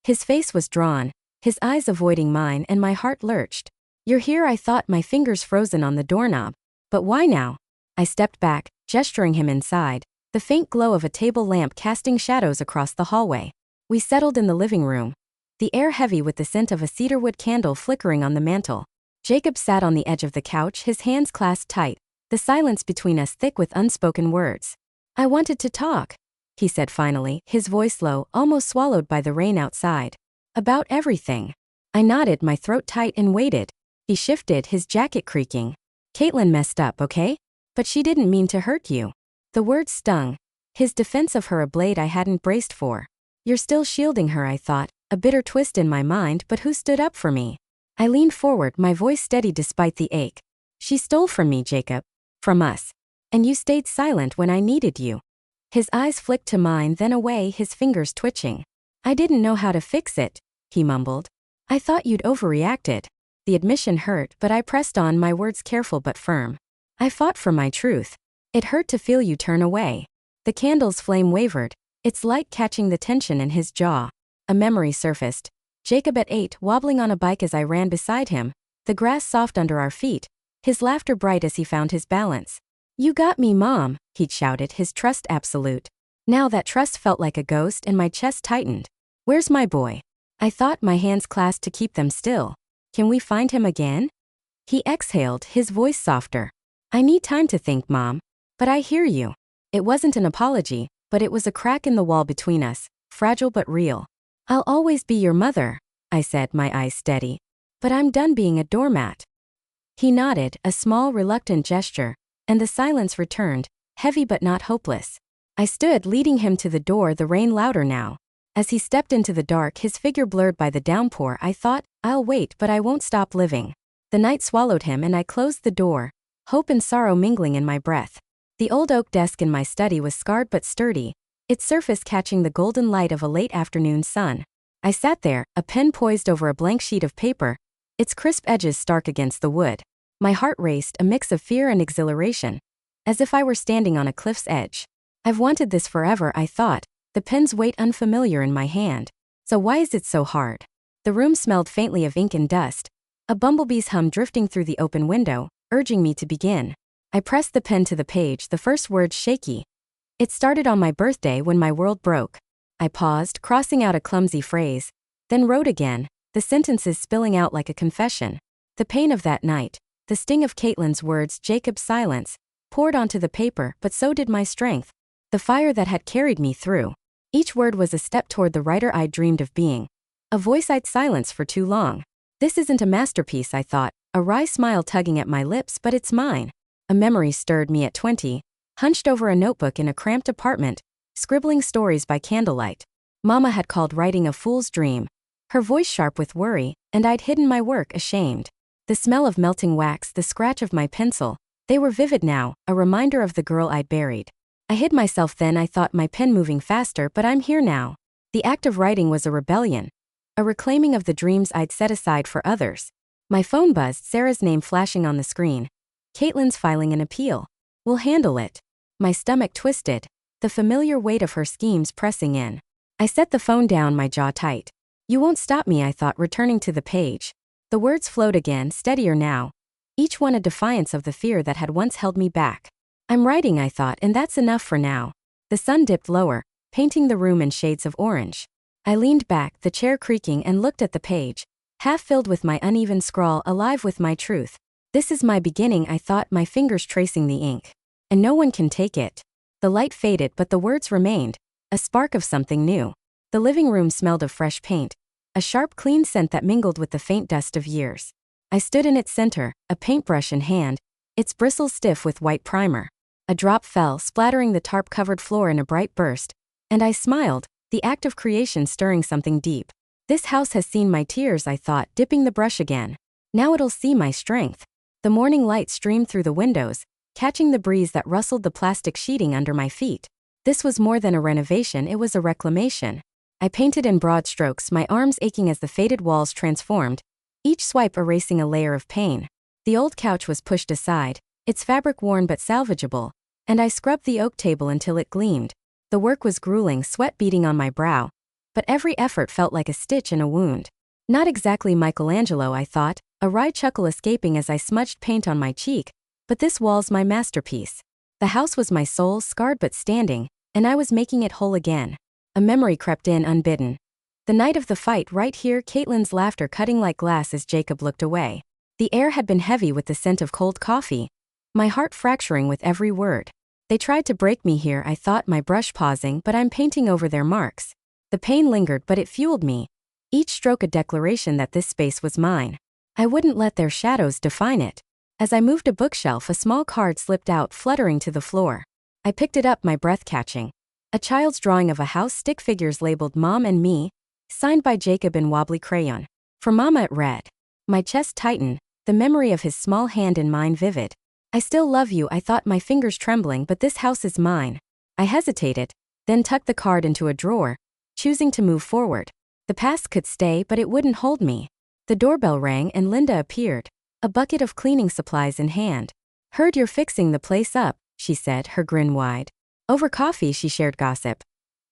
His face was drawn, his eyes avoiding mine, and my heart lurched. You're here, I thought, my fingers frozen on the doorknob. But why now? I stepped back, gesturing him inside, the faint glow of a table lamp casting shadows across the hallway. We settled in the living room, the air heavy with the scent of a cedarwood candle flickering on the mantel. Jacob sat on the edge of the couch, his hands clasped tight, the silence between us thick with unspoken words. I wanted to talk, he said finally, his voice low, almost swallowed by the rain outside. About everything. I nodded, my throat tight, and waited. He shifted, his jacket creaking. Caitlin messed up, okay? But she didn't mean to hurt you. The words stung, his defense of her a blade I hadn't braced for. You're still shielding her, I thought, a bitter twist in my mind, but who stood up for me? I leaned forward, my voice steady despite the ache. She stole from me, Jacob. From us. And you stayed silent when I needed you. His eyes flicked to mine, then away, his fingers twitching. I didn't know how to fix it, he mumbled. I thought you'd overreacted. The admission hurt, but I pressed on, my words careful but firm. I fought for my truth. It hurt to feel you turn away. The candle's flame wavered, its light catching the tension in his jaw. A memory surfaced. Jacob at 8, wobbling on a bike as I ran beside him, the grass soft under our feet, his laughter bright as he found his balance. You got me, Mom, he'd shouted, his trust absolute. Now that trust felt like a ghost and my chest tightened. Where's my boy? I thought, my hands clasped to keep them still. Can we find him again? He exhaled, his voice softer. I need time to think, Mom. But I hear you. It wasn't an apology, but it was a crack in the wall between us, fragile but real. I'll always be your mother, I said, my eyes steady. But I'm done being a doormat. He nodded, a small reluctant gesture, and the silence returned, heavy but not hopeless. I stood, leading him to the door, the rain louder now. As he stepped into the dark, his figure blurred by the downpour, I thought, I'll wait, but I won't stop living. The night swallowed him and I closed the door, hope and sorrow mingling in my breath. The old oak desk in my study was scarred but sturdy, its surface catching the golden light of a late afternoon sun. I sat there, a pen poised over a blank sheet of paper, its crisp edges stark against the wood. My heart raced, a mix of fear and exhilaration, as if I were standing on a cliff's edge. I've wanted this forever, I thought, the pen's weight unfamiliar in my hand. So why is it so hard? The room smelled faintly of ink and dust, a bumblebee's hum drifting through the open window, urging me to begin. I pressed the pen to the page, the first words shaky. It started on my birthday when my world broke. I paused, crossing out a clumsy phrase, then wrote again, the sentences spilling out like a confession. The pain of that night, the sting of Caitlin's words, Jacob's silence, poured onto the paper, but so did my strength, the fire that had carried me through. Each word was a step toward the writer I'd dreamed of being, a voice I'd silenced for too long. This isn't a masterpiece, I thought, a wry smile tugging at my lips, but it's mine. A memory stirred me at 20, hunched over a notebook in a cramped apartment, scribbling stories by candlelight. Mama had called writing a fool's dream, her voice sharp with worry, and I'd hidden my work, ashamed. The smell of melting wax, the scratch of my pencil, they were vivid now, a reminder of the girl I'd buried. I hid myself then, I thought, my pen moving faster, but I'm here now. The act of writing was a rebellion, a reclaiming of the dreams I'd set aside for others. My phone buzzed, Sarah's name flashing on the screen. Caitlin's filing an appeal. We'll handle it. My stomach twisted, the familiar weight of her schemes pressing in. I set the phone down, my jaw tight. You won't stop me, I thought, returning to the page. The words flowed again, steadier now, each one a defiance of the fear that had once held me back. I'm writing, I thought, and that's enough for now. The sun dipped lower, painting the room in shades of orange. I leaned back, the chair creaking, and looked at the page, half filled with my uneven scrawl, alive with my truth. This is my beginning, I thought, my fingers tracing the ink. And no one can take it. The light faded, but the words remained, a spark of something new. The living room smelled of fresh paint, a sharp, clean scent that mingled with the faint dust of years. I stood in its center, a paintbrush in hand, its bristles stiff with white primer. A drop fell, splattering the tarp-covered floor in a bright burst, And I smiled, the act of creation stirring something deep. This house has seen my tears, I thought, dipping the brush again. Now it'll see my strength. The morning light streamed through the windows, catching the breeze that rustled the plastic sheeting under my feet. This was more than a renovation, it was a reclamation. I painted in broad strokes, my arms aching as the faded walls transformed, each swipe erasing a layer of pain. The old couch was pushed aside, its fabric worn but salvageable, and I scrubbed the oak table until it gleamed. The work was grueling, sweat beading on my brow, but every effort felt like a stitch in a wound. Not exactly Michelangelo, I thought, a wry chuckle escaping as I smudged paint on my cheek, but this wall's my masterpiece. The house was my soul, scarred but standing, and I was making it whole again. A memory crept in unbidden. The night of the fight, right here, Caitlin's laughter cutting like glass as Jacob looked away. The air had been heavy with the scent of cold coffee, my heart fracturing with every word. They tried to break me here, I thought, my brush pausing, but I'm painting over their marks. The pain lingered, but it fueled me. Each stroke a declaration that this space was mine. I wouldn't let their shadows define it. As I moved a bookshelf, a small card slipped out, fluttering to the floor. I picked it up, my breath catching. A child's drawing of a house, stick figures labeled Mom and Me, signed by Jacob in wobbly crayon. For Mama it read. My chest tightened, the memory of his small hand in mine vivid. I still love you, I thought, my fingers trembling, but this house is mine. I hesitated, then tucked the card into a drawer, choosing to move forward. The past could stay, but it wouldn't hold me. The doorbell rang and Linda appeared, a bucket of cleaning supplies in hand. Heard you're fixing the place up, she said, her grin wide. Over coffee she shared gossip.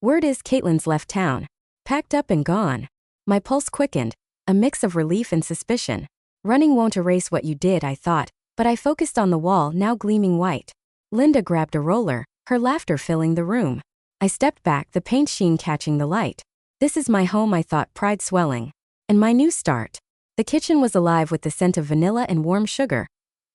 Word is Caitlin's left town. Packed up and gone. My pulse quickened, a mix of relief and suspicion. Running won't erase what you did, I thought, but I focused on the wall, now gleaming white. Linda grabbed a roller, her laughter filling the room. I stepped back, the paint sheen catching the light. This is my home, I thought, pride swelling. And my new start. The kitchen was alive with the scent of vanilla and warm sugar,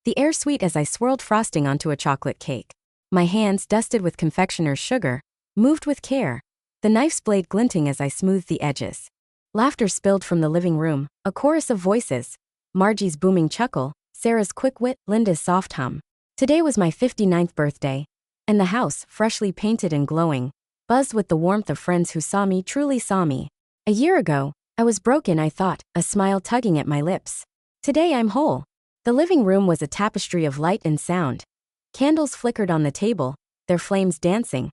the air sweet as I swirled frosting onto a chocolate cake. My hands, dusted with confectioner's sugar, moved with care, the knife's blade glinting as I smoothed the edges. Laughter spilled from the living room, a chorus of voices. Margie's booming chuckle, Sarah's quick wit, Linda's soft hum. Today was my 59th birthday, and the house, freshly painted and glowing, buzzed with the warmth of friends who saw me, truly saw me. A year ago, I was broken, I thought, a smile tugging at my lips. Today I'm whole. The living room was a tapestry of light and sound. Candles flickered on the table, their flames dancing.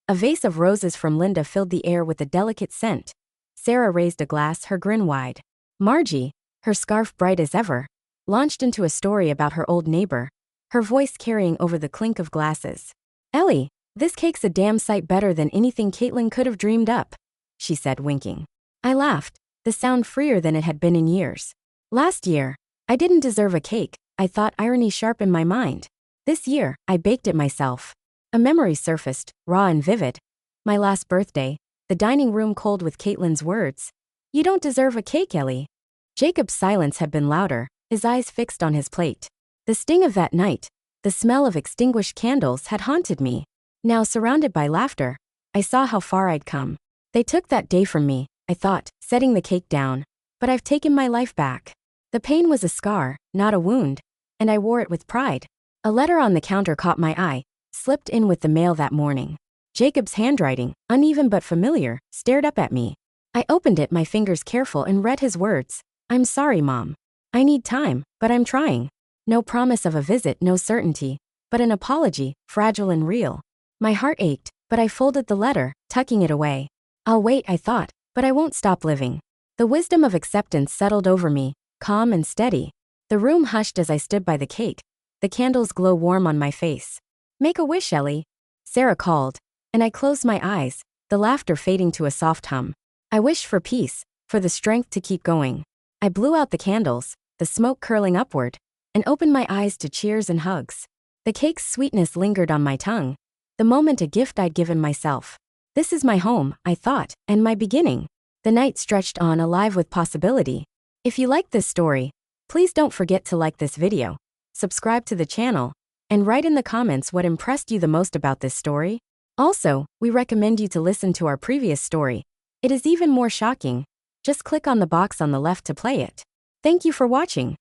A vase of roses from Linda filled the air with a delicate scent. Sarah raised a glass, her grin wide. Margie, her scarf bright as ever, launched into a story about her old neighbor, her voice carrying over the clink of glasses. Ellie, this cake's a damn sight better than anything Caitlin could have dreamed up, she said, winking. I laughed, the sound freer than it had been in years. Last year, I didn't deserve a cake, I thought, irony sharp in my mind. This year, I baked it myself. A memory surfaced, raw and vivid. My last birthday, the dining room cold with Caitlin's words. You don't deserve a cake, Ellie. Jacob's silence had been louder, his eyes fixed on his plate. The sting of that night, the smell of extinguished candles had haunted me. Now surrounded by laughter, I saw how far I'd come. They took that day from me, I thought, setting the cake down. But I've taken my life back. The pain was a scar, not a wound, and I wore it with pride. A letter on the counter caught my eye, slipped in with the mail that morning. Jacob's handwriting, uneven but familiar, stared up at me. I opened it, my fingers careful, and read his words. I'm sorry, Mom. I need time, but I'm trying. No promise of a visit, no certainty, but an apology, fragile and real. My heart ached, but I folded the letter, tucking it away. I'll wait, I thought, but I won't stop living. The wisdom of acceptance settled over me, calm and steady. The room hushed as I stood by the cake, the candles glow warm on my face. Make a wish, Ellie, Sarah called, and I closed my eyes, the laughter fading to a soft hum. I wished for peace, for the strength to keep going. I blew out the candles, the smoke curling upward, and opened my eyes to cheers and hugs. The cake's sweetness lingered on my tongue, the moment a gift I'd given myself. This is my home, I thought, and my beginning. The night stretched on, alive with possibility. If you liked this story, please don't forget to like this video, subscribe to the channel, and write in the comments what impressed you the most about this story. Also, we recommend you to listen to our previous story. It is even more shocking. Just click on the box on the left to play it. Thank you for watching.